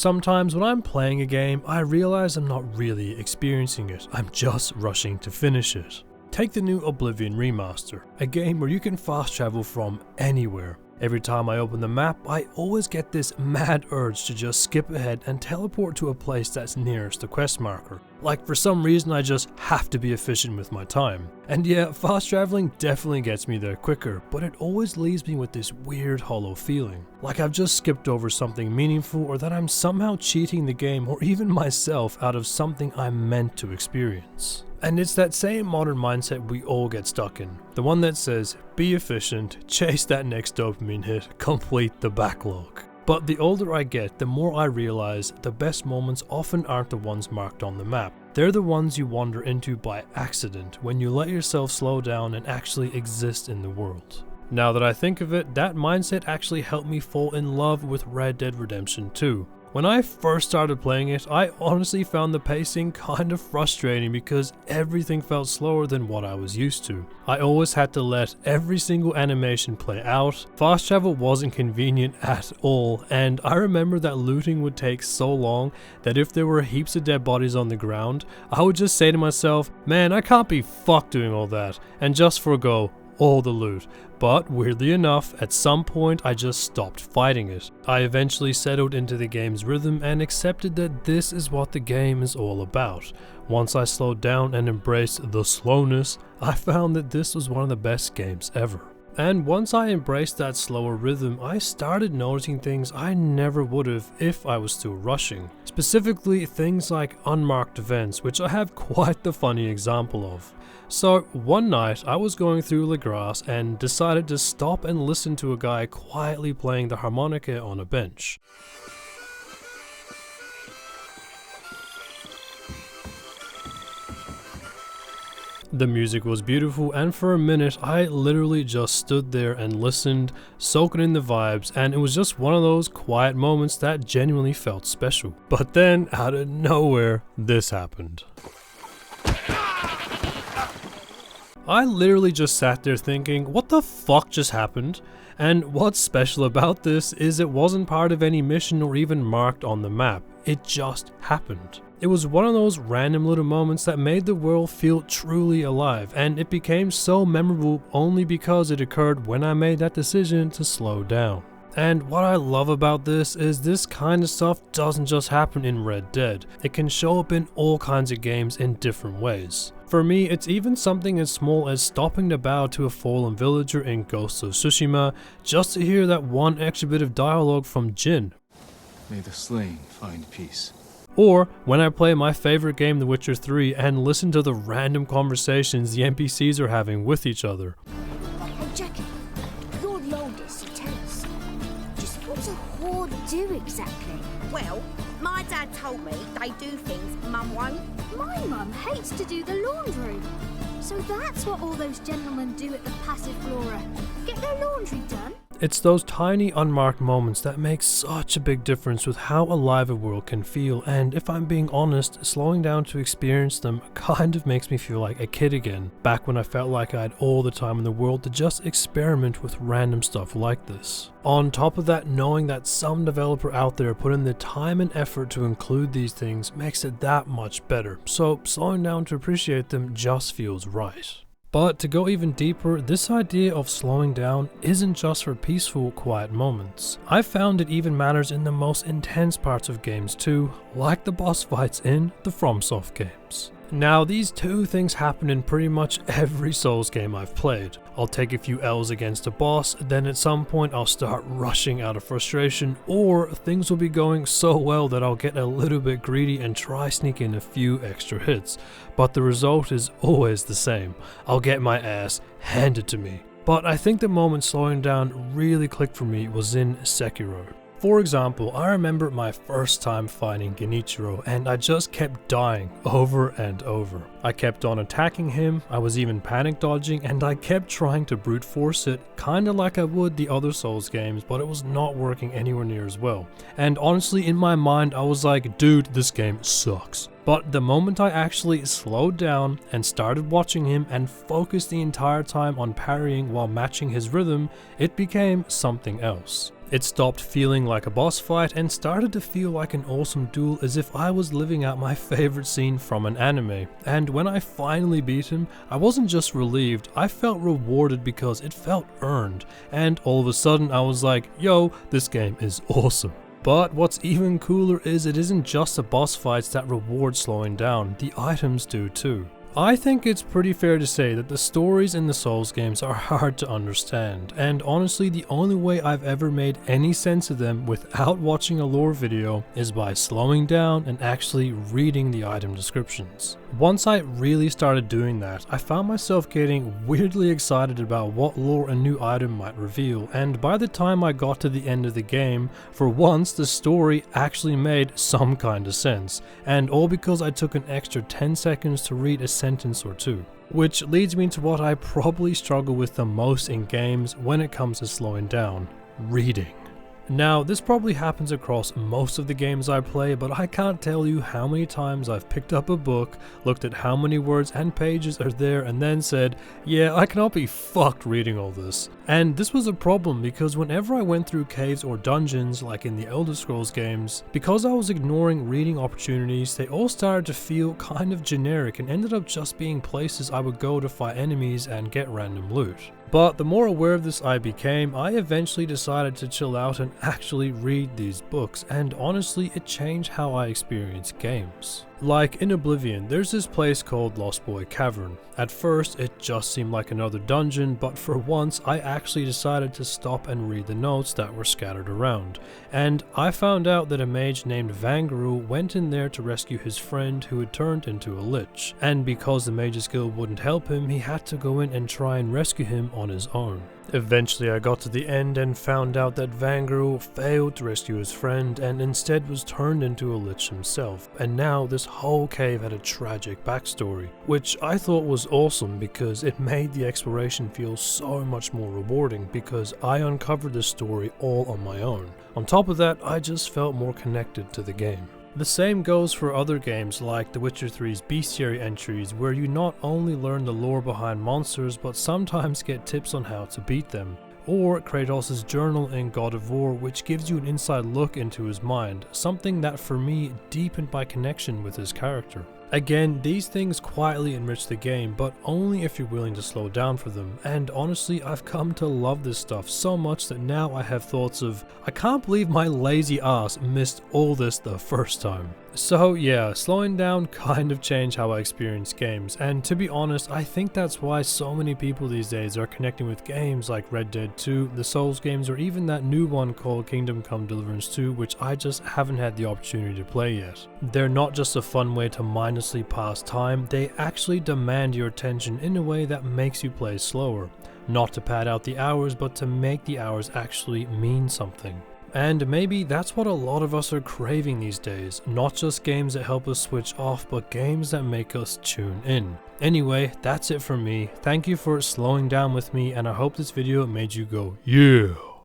Sometimes when I'm playing a game, I realize I'm not really experiencing it, I'm just rushing to finish it. Take the new Oblivion Remastered, a game where you can fast travel from anywhere. Every time I open the map, I always get this mad urge to just skip ahead and teleport to a place that's nearest the quest marker. Like for some reason I just have to be efficient with my time. And yeah, fast traveling definitely gets me there quicker, but it always leaves me with this weird hollow feeling. Like I've just skipped over something meaningful, or that I'm somehow cheating the game or even myself out of something I'm meant to experience. And it's that same modern mindset we all get stuck in. The one that says, be efficient, chase that next dopamine hit, complete the backlog. But the older I get, the more I realize the best moments often aren't the ones marked on the map. They're the ones you wander into by accident when you let yourself slow down and actually exist in the world. Now that I think of it, that mindset actually helped me fall in love with Red Dead Redemption 2. When I first started playing it, I honestly found the pacing kind of frustrating because everything felt slower than what I was used to. I always had to let every single animation play out, fast travel wasn't convenient at all, and I remember that looting would take so long that if there were heaps of dead bodies on the ground, I would just say to myself, man, I can't be fucked doing all that, and just forgo all the loot. But weirdly enough, at some point I just stopped fighting it. I eventually settled into the game's rhythm and accepted that this is what the game is all about. Once I slowed down and embraced the slowness, I found that this was one of the best games ever. And once I embraced that slower rhythm, I started noticing things I never would have if I was still rushing. Specifically things like unmarked events, which I have quite the funny example of. So one night I was going through La Grasse and decided to stop and listen to a guy quietly playing the harmonica on a bench. The music was beautiful, and for a minute I literally just stood there and listened, soaking in the vibes, and it was just one of those quiet moments that genuinely felt special. But then, out of nowhere, this happened. I literally just sat there thinking, what the fuck just happened? And what's special about this is it wasn't part of any mission or even marked on the map. It just happened. It was one of those random little moments that made the world feel truly alive, and it became so memorable only because it occurred when I made that decision to slow down. And what I love about this is this kind of stuff doesn't just happen in Red Dead. It can show up in all kinds of games in different ways. For me, it's even something as small as stopping to bow to a fallen villager in Ghost of Tsushima just to hear that one extra bit of dialogue from Jin. May the slain find peace. Or when I play my favorite game, The Witcher 3, and listen to the random conversations the NPCs are having with each other. Hey Jackie, Lord Loldus, tell us, just what's a horde do exactly? Well, my dad told me they do things Mum won't. My mum hates to do the laundry. So that's what all those gentlemen do at the Passiflora. Get their laundry done? It's those tiny unmarked moments that make such a big difference with how alive a world can feel, and if I'm being honest, slowing down to experience them kind of makes me feel like a kid again, back when I felt like I had all the time in the world to just experiment with random stuff like this. On top of that, knowing that some developer out there put in the time and effort to include these things makes it that much better, so slowing down to appreciate them just feels right. But to go even deeper, this idea of slowing down isn't just for peaceful, quiet moments. I've found it even matters in the most intense parts of games too, like the boss fights in the FromSoft games. Now, these two things happen in pretty much every Souls game I've played. I'll take a few L's against a boss, then at some point I'll start rushing out of frustration, or things will be going so well that I'll get a little bit greedy and try sneaking a few extra hits. But the result is always the same. I'll get my ass handed to me. But I think the moment slowing down really clicked for me was in Sekiro. For example, I remember my first time fighting Genichiro, and I just kept dying over and over. I kept on attacking him, I was even panic dodging, and I kept trying to brute force it, kinda like I would the other Souls games, but it was not working anywhere near as well. And honestly, in my mind, I was like, dude, this game sucks. But the moment I actually slowed down and started watching him and focused the entire time on parrying while matching his rhythm, it became something else. It stopped feeling like a boss fight and started to feel like an awesome duel, as if I was living out my favorite scene from an anime. And when I finally beat him, I wasn't just relieved, I felt rewarded because it felt earned. And all of a sudden I was like, yo, this game is awesome. But what's even cooler is it isn't just the boss fights that reward slowing down, the items do too. I think it's pretty fair to say that the stories in the Souls games are hard to understand, and honestly the only way I've ever made any sense of them without watching a lore video is by slowing down and actually reading the item descriptions. Once I really started doing that, I found myself getting weirdly excited about what lore a new item might reveal, and by the time I got to the end of the game, for once the story actually made some kind of sense, and all because I took an extra 10 seconds to read a sentence or two. Which leads me to what I probably struggle with the most in games when it comes to slowing down: reading. Now, this probably happens across most of the games I play, but I can't tell you how many times I've picked up a book, looked at how many words and pages are there, and then said, yeah, I cannot be fucked reading all this. And this was a problem because whenever I went through caves or dungeons, like in the Elder Scrolls games, because I was ignoring reading opportunities, they all started to feel kind of generic and ended up just being places I would go to fight enemies and get random loot. But the more aware of this I became, I eventually decided to chill out and actually read these books, and honestly it changed how I experience games. Like in Oblivion, there's this place called Lost Boy Cavern. At first it just seemed like another dungeon, but for once I actually decided to stop and read the notes that were scattered around. And I found out that a mage named Vangaroo went in there to rescue his friend who had turned into a lich, and because the mage's guild wouldn't help him, he had to go in and try and rescue him on his own. Eventually I got to the end and found out that Vangaroo failed to rescue his friend and instead was turned into a lich himself, and now this whole cave had a tragic backstory, which I thought was awesome because it made the exploration feel so much more rewarding because I uncovered the story all on my own. On top of that, I just felt more connected to the game. The same goes for other games like The Witcher 3's bestiary entries, where you not only learn the lore behind monsters but sometimes get tips on how to beat them. Or Kratos' journal in God of War, which gives you an inside look into his mind, something that for me deepened my connection with his character. Again, these things quietly enrich the game, but only if you're willing to slow down for them, and honestly I've come to love this stuff so much that now I have thoughts of, I can't believe my lazy ass missed all this the first time. So yeah, slowing down kind of changed how I experience games, and to be honest, I think that's why so many people these days are connecting with games like Red Dead 2, the Souls games, or even that new one called Kingdom Come Deliverance 2, which I just haven't had the opportunity to play yet. They're not just a fun way to mindlessly pass time, they actually demand your attention in a way that makes you play slower. Not to pad out the hours, but to make the hours actually mean something. And maybe that's what a lot of us are craving these days, not just games that help us switch off, but games that make us tune in. Anyway, that's it from me. Thank you for slowing down with me, and I hope this video made you go, yeah!